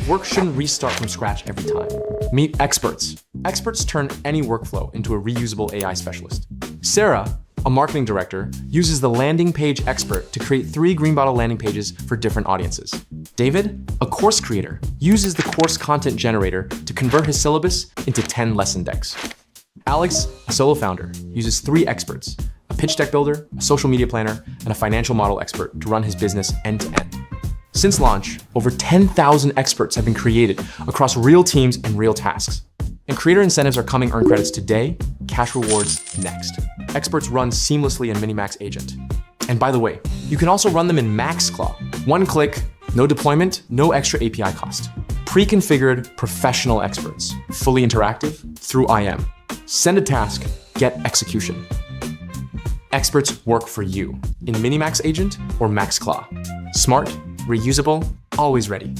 work shouldn't restart from scratch every time. Meet experts. Experts turn any workflow into a reusable AI specialist. Sarah, a marketing director, uses the landing page expert to create 3 Greenbottle landing pages for different audiences. David, a course creator, uses the course content generator to convert his syllabus into 10 lesson decks. Alex, a solo founder, uses 3 experts, a pitch deck builder, a social media planner, and a financial model expert to run his business end to end. Since launch, over 10,000 experts have been created across real teams and real tasks. And creator incentives are coming earn credits today, cash rewards next. Experts run seamlessly in Minimax Agent. And by the way, you can also run them in MaxClaw. One click, no deployment, no extra API cost. Pre-configured professional experts, fully interactive through IM. Send a task, get execution. Experts work for you in Minimax Agent or MaxClaw. Smart, reusable, always ready.